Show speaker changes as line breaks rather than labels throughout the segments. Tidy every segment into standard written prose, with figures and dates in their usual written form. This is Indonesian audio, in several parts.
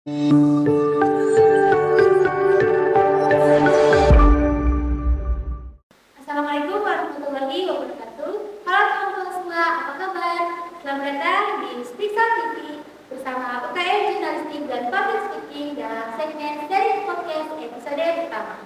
Assalamualaikum warahmatullahi wabarakatuh. Halo teman-teman semua, apa kabar? Selamat datang di Spiksa TV bersama UKM Jurnalistik dan Public Speaking dalam segmen seri podcast episode pertama.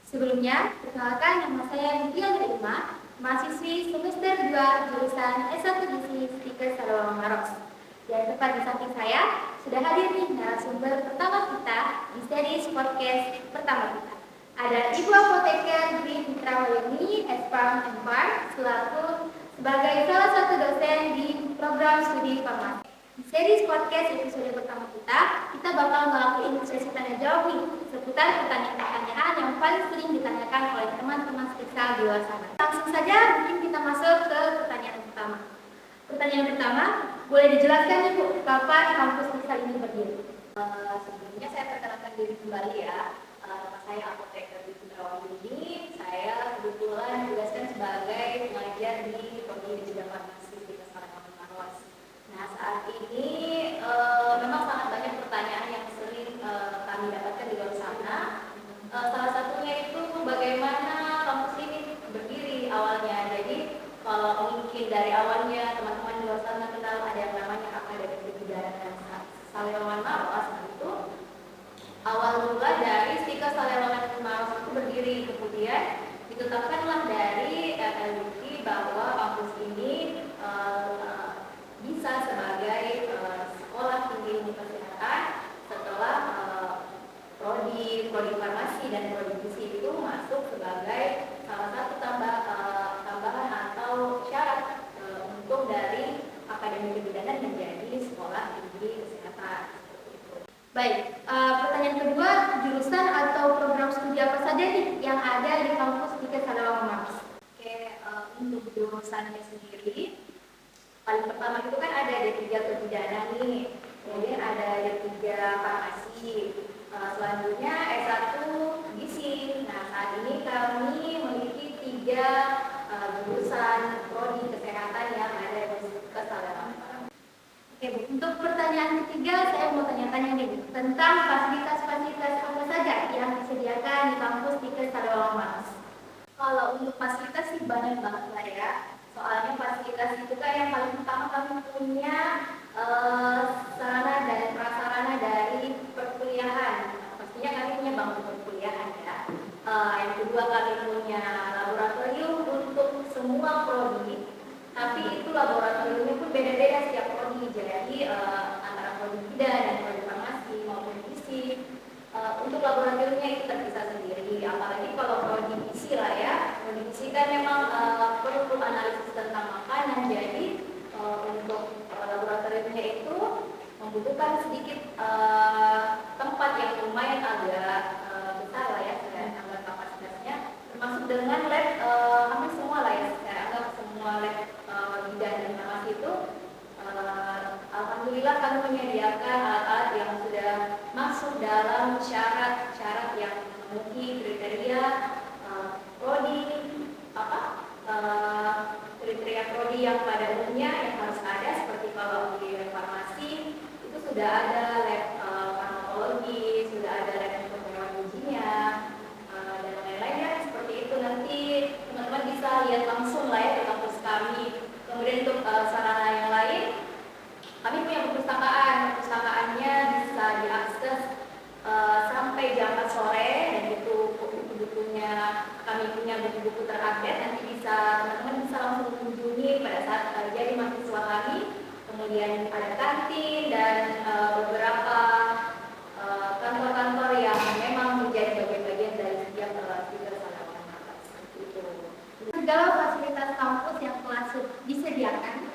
Sebelumnya, perkenalkan nama saya Mutia Nerima, mahasiswi semester 2 jurusan S1 Gizi Speaker Sarawak Maros. Dan tepat di samping saya sudah hadir nih narasumber pertama kita di seri podcast pertama kita. Ada Ibu Apoteker Dwi Fitrawayuni, S.Pharm M.Pharm, selaku sebagai salah satu dosen di program studi farmasi. Di seri podcast episode pertama kita bakal ngelakuin sesi tanya jawab nih seputar pertanyaan-pertanyaan yang paling sering ditanyakan oleh teman-teman spesial di luar sana. Langsung saja mungkin kita masuk ke pertanyaan pertama. Pertanyaan pertama, boleh dijelaskan nih Bu, kapan kampus spesial ini berdiri?
Sebelumnya saya perkenalkan diri kembali ya. Nama saya Apoteker Dwi Fitrawayuni. Saya kebetulan ditugaskan sebagai pengajar di Prodi Digital Farmasi di Sarawak Maros. Nah, saat ini memang sangat banyak pertanyaan yang sering kami dapatkan di luar sana. Salah satunya itu bagaimana kampus ini berdiri awalnya. Jadi kalau mungkin dari awalnya teman-teman di luar sana kenal ada yang namanya Akademi Kebidanan dan Sarawak Maros, itu awal mula dari Stika Sarawak Maros itu berdiri, kemudian ditetapkanlah dari LUI bahwa kampus ini bisa sebagai sekolah tinggi ilmu kesehatan setelah prodi farmasi dan prodi gizi itu masuk sebagai salah satu tambahan atau syarat untuk dari Akademi Kebidanan menjadi sekolah tinggi kesehatan.
Baik, pertanyaan kedua, jurusan atau program studi apa saja nih yang ada di kampus di Sarawak Maros?
Oke, untuk jurusannya sendiri, paling pertama itu kan ada D3 Kebidanan nih, kemudian ada D3 Farmasi, selanjutnya S1 Gizi. Nah, saat ini kami memiliki 3 jurusan prodi kesehatan yang ada di Sarawak.
Oke Bu, untuk pertanyaan ketiga saya mau tanya-tanya nih tentang fasilitas-fasilitas apa saja yang disediakan di kampus di Sarawak Maros.
Kalau untuk fasilitas sih banyak banget lah ya. Soalnya fasilitas itu kan yang paling utama kami punya sarana dan prasarana dari perkuliahan. Pastinya kami punya bangku perkuliahan ya. Yang kedua kami punya laboratorium untuk semua prodi. Tapi itu laboratoriumnya pun beda-beda setiap prodi. Jadi antara prodi bidan dan prodi farmasi maupun gizi. Untuk laboratoriumnya itu terpisah sendiri. Apalagi kalau prodi gizi lah ya. Prodi gizi kan memang perlu analisis tentang makanan. Jadi untuk laboratoriumnya itu membutuhkan sedikit tempat yang lumayan agak besar lah ya, saya anggap kapasitasnya, termasuk dengan lab hampir semua lah ya, saya anggap semua lab bidan dan farmasi itu alhamdulillah kami menyediakan alat-alat yang sudah masuk dalam syarat-syarat yang memenuhi kriteria prodi kriteria prodi yang pada umumnya yang harus ada, seperti kalau di farmasi itu sudah ada lab farmakologi, sudah ada lab kemampuan ujinya dan lain-lain ya, seperti itu. Nanti teman-teman bisa lihat langsung lah ya ke kampus kami. Kemudian untuk sarana yang lain, kami punya perpustakaannya bisa diakses sampai jam 4 sore, dan itu buku-bukunya kami punya buku-buku terupdate, nanti bisa teman-teman bisa langsung mengunjungi pada saat jadi mahasiswa kami. Kemudian ada kantin dan beberapa kantor-kantor yang memang menjadi bagian-bagian dari setiap Sarawak Maros, seperti itu.
Segala fasilitas kampus yang telah disediakan,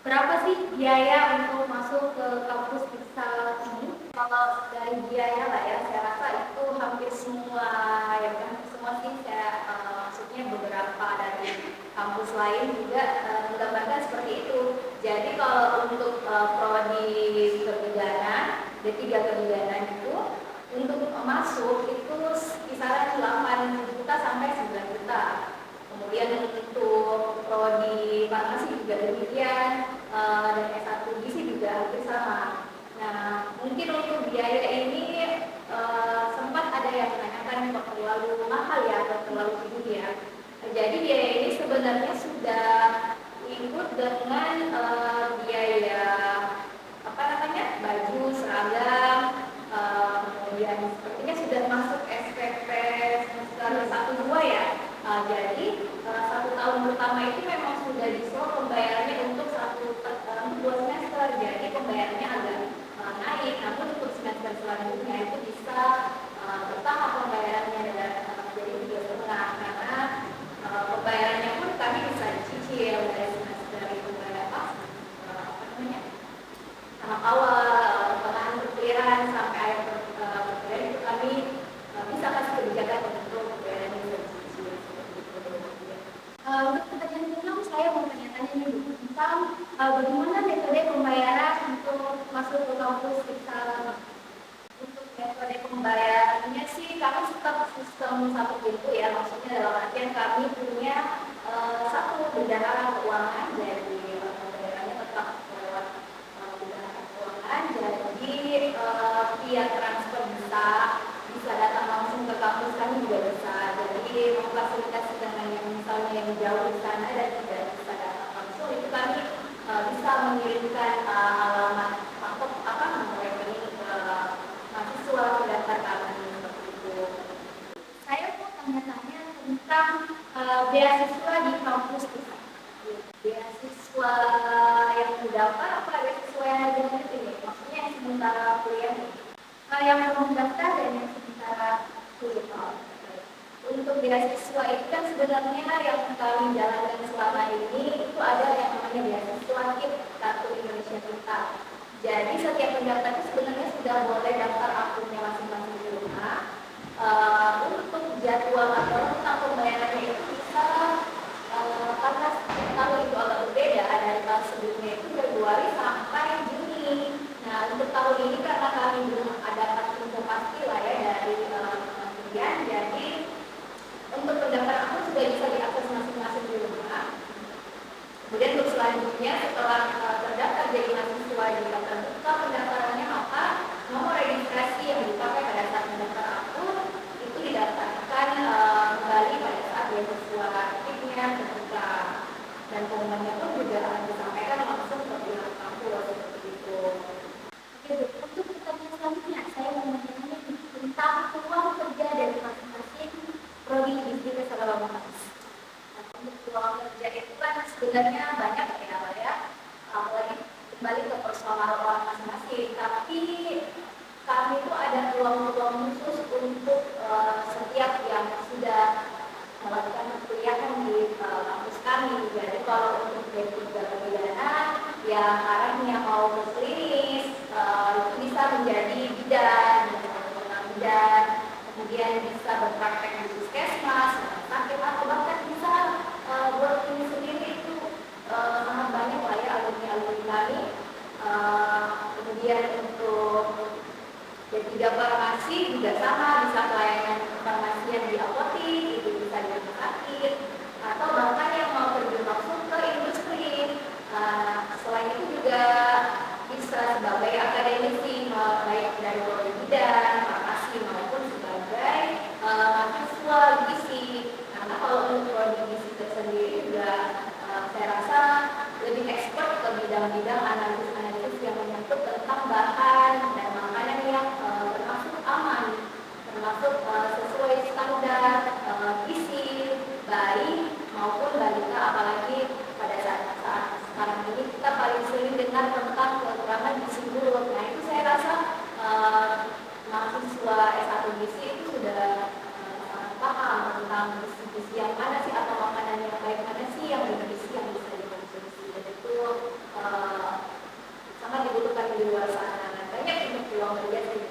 berapa sih biaya untuk masuk ke kampus spesial ini?
Kalau dari biaya lah ya, saya rasa itu hampir semua ya kan, semua sih saya maksudnya beberapa dari kampus lain juga menggambarkan seperti itu. Jadi kalau untuk prodi kebidanan, D3 kebidanan itu untuk masuk itu kisaran 8 juta sampai 9 juta. Kemudian untuk prodi farmasi juga demikian, dan S1 gizi juga hampir sama. Nah, Nah, mungkin untuk biaya ini sempat ada yang menanyakan kok terlalu mahal ya atau terlalu tinggi ya. Jadi biaya ini sebenarnya sudah ikut dengan biaya apa namanya baju, seragam, kemudian sepertinya sudah masuk SPP semester 1 2 ya. Jadi 1 tahun pertama itu memang sudah diskon pembayarannya untuk 2 semester. Jadi pembayarannya agak naik, namun untuk semester selanjutnya itu bisa bertahap pembayarannya dan jadi 3,5 karena pembayarannya pun kami bisa dicicil dari semester itu berapa apa namanya tahap awal pertengahan perkiraan sampai akhir perkiraan itu kami bisa kasih kebijakan untuk pembayaran yang bisa dicicil seperti itu.
Untuk pertanyaan kedua, saya mau tanya-tanya nih Bu, tentang bagaimana metode pembayaran untuk masuk ke kampus kita. Untuk metode pembayarannya sih kami tetap sistem satu pintu ya, maksudnya dalam artian kami punya satu bendahara keuangan, jadi pembayarannya tetap lewat bendahara keuangan, jadi via transfer bisa datang langsung ke kampus kami juga bisa, jadi memfasilitasi dengan yang misalnya yang jauh di sana dan tidak bisa datang langsung itu kami bisa mengirimkan alamat atau apa nomor rekening ke mahasiswa pendaftar kami seperti itu. Saya mau tanya-tanya tentang beasiswa di kampus kita.
Beasiswa yang mendaftar apa beasiswa yang lagi lanjut ini? Maksudnya yang sementara kuliah nih?
Yang belum mendaftar dan yang sementara kuliah.
Untuk beasiswa itu kan sebenarnya yang kami jalankan selama ini itu ada yang namanya beasiswa KIP Kartu Indonesia Pintar. Jadi setiap pendaftar itu sebenarnya sudah boleh daftar akunnya masing-masing di rumah. Untuk jadwal atau tentang pembayarannya itu bisa karena tahun itu agak berbeda dari tahun sebelumnya itu Februari sampai Juni. Nah untuk tahun ini karena kami belum ada info pasti lah ya dari kementerian, jadi untuk pendaftaran akun sudah bisa diakses masing-masing di rumah. Kemudian untuk selanjutnya setelah terdaftar jadi mahasiswa di daftar buka pendaftarannya, maka nomor registrasi yang dipakai pada saat mendaftar akun itu didaftarkan kembali pada saat beasiswa aktifnya terbuka, dan pengumumannya pun juga akan disampaikan langsung ke pihak kampus seperti itu.
Oke Bu, untuk pertanyaan selanjutnya saya mau menanya tentang peluang kerja dari masing-masing prodi di Keseluruhan kampus.
Untuk peluang kerja itu kan sebenarnya banyak ya, apalagi kembali ke personal orang masing-masing. Tapi kami itu ada peluang-peluang khusus untuk setiap yang sudah melakukan perkuliahan di kampus kami. Jadi kalau untuk D3 pidana yang arahnya mau ke klinis itu bisa menjadi bidan, bidan, kemudian bisa berpraktek di puskesmas, rumah sakit, atau bahkan bisa buat ini sendiri itu sangat banyak lah ya alumni-alumni kami. Kemudian untuk D3 farmasi juga sama, bisa pelayanan farmasian di apotik, itu bisa di rumah sakit, atau bahkan yang mau terjun langsung ke industri. Selain itu juga bisa sebagai akademisi, baik dari prodi bidan, farmasi maupun sebagai mahasiswa gizi. Karena kalau untuk prodi gizi tersendiri juga saya rasa lebih expert ke bidang-bidang analisis yang menyangkut tentang bahan dan makanan yang termasuk aman, termasuk sesuai standar gizi bayi maupun balita, apalagi pada saat sekarang ini kita paling sering dengar tentang kekurangan gizi buruk. Nah itu saya rasa mahasiswa S1 gizi itu sudah sangat paham tentang gizi yang mana sih atau makanan yang baik mana sih yang bergizi yang bisa dikonsumsi, dan itu sangat dibutuhkan di luar sana. Banyak untuk peluang kerja sih.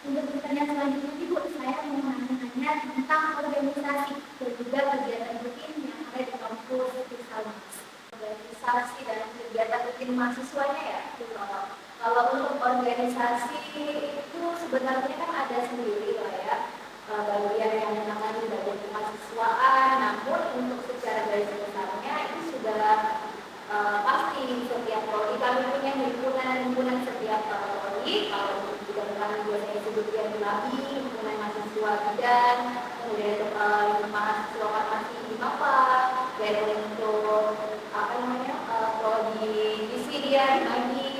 Untuk pertanyaan selanjutnya Ibu, saya mau nanya tentang organisasi dan juga kegiatan rutin yang ada di kampus Fiskalmas.
Organisasi dan kegiatan rutin mahasiswanya ya. Kalau untuk organisasi itu sebenarnya kan ada sendiri lah ya, bagian yang menangani bagian kemahasiswaan, namun untuk secara garis besarnya itu sudah pasti setiap prodi kami punya himpunan Polri, kalau untuk bidang kami biasanya disebut labi, mengenai mahasiswa bidan, kemudian mahasiswa farmasi di MAPA, dan untuk apa namanya prodi Visidia di Maggi,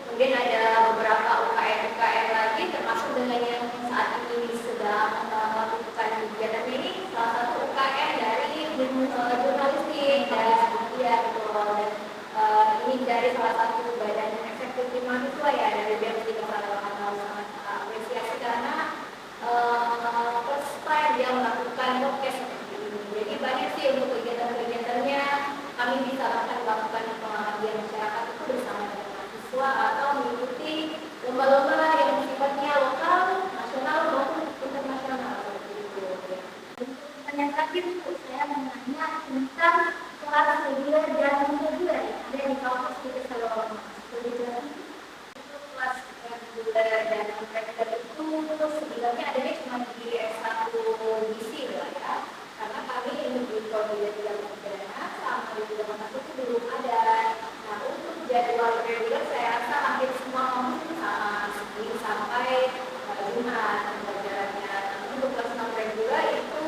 kemudian ada beberapa UKM lagi, termasuk dengan yang saat ini sedang melakukan kegiatan ini, salah satu UKM dari jurnalistik dari Visidia gitu, dan ini dari salah satu badan eksekutif mahasiswa ya dari BEM di Kepala sangat apresiasi karena first time dia melakukan podcast seperti ini. Jadi banyak sih untuk kegiatan-kegiatannya kami bisa akan melakukan pengabdian masyarakat itu bersama dengan mahasiswa atau mengikuti lomba-lomba yang sifatnya lokal, nasional maupun internasional seperti itu.
Untuk pertanyaan terakhir Bu, saya mau nanya tentang kelas reguler dan non-reguler yang ada di kampus di Kesalon. Boleh jelasin?
Untuk kelas reguler dan non-reguler itu sebenarnya adanya cuma di S1 gizi lah ya, karena kami di prodi bidang pidana sama di bidang masuk itu belum ada. Nah untuk jadwal reguler saya rasa hampir semua kampus itu sama Senin sampai Jumat pembelajarannya. Tapi untuk kelas non-reguler itu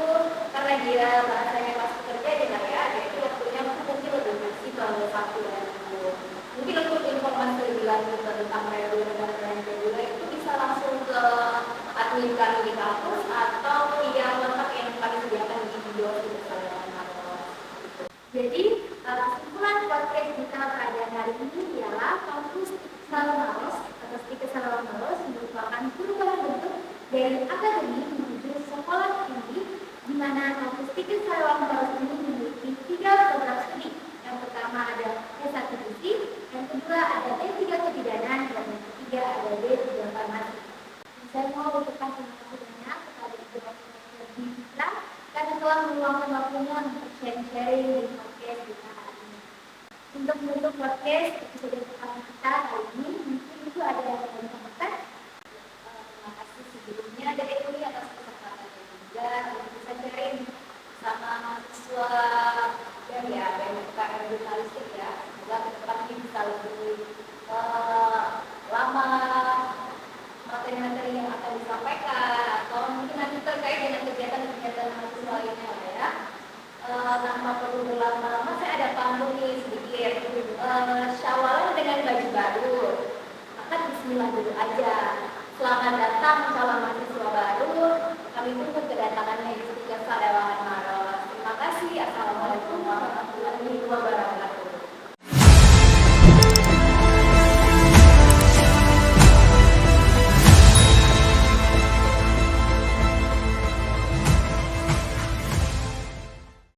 karena dia bahasanya pas kerja ya, jadi waktunya mungkin lebih fleksibel Sabtu dan Minggu. Mungkin untuk informasi lebih lanjut tentang reguler dan non-reguler itu bisa langsung ke admin kami di kampus atau via kontak yang kami sediakan di video di Instagram.
Jadi, kesimpulan podcast kita pada hari ini ialah kampus Salam Maros atau Stika Salam Maros merupakan perubahan bentuk dari akademi menuju sekolah tinggi, di mana kampus Stika Salam Maros ini memiliki 3 program studi. Yang pertama ada S1 Gizi, yang kedua ada D3 Kebidanan, dan yang ketiga ada D3 Farmasi. Saya mau ucapkan terima kasih banyak kepada Ibu Dr. Bitra karena telah meluangkan waktunya untuk sharing-sharing di podcast kita hari ini. Untuk menutup podcast episode pertama kita hari ini, mungkin itu ada yang mau disampaikan.
Terima kasih sebelumnya dari Uli atas kesempatannya juga untuk bisa sharing sama mahasiswa dan ya BMKM jurnalistik ya. Semoga ke depan ini bisa lebih lama materi-materi yang akan disampaikan atau mungkin nanti terkait dengan kegiatan-kegiatan mahasiswa lainnya lah ya. Tanpa perlu berlama-lama saya ada pantun nih sedikit. Syawalan dengan baju baru, maka bismillah dulu aja. Selamat datang calon mahasiswa baru. Kami tunggu kedatangannya di Stika Salam Maros. Terima kasih. Assalamualaikum warahmatullahi wabarakatuh.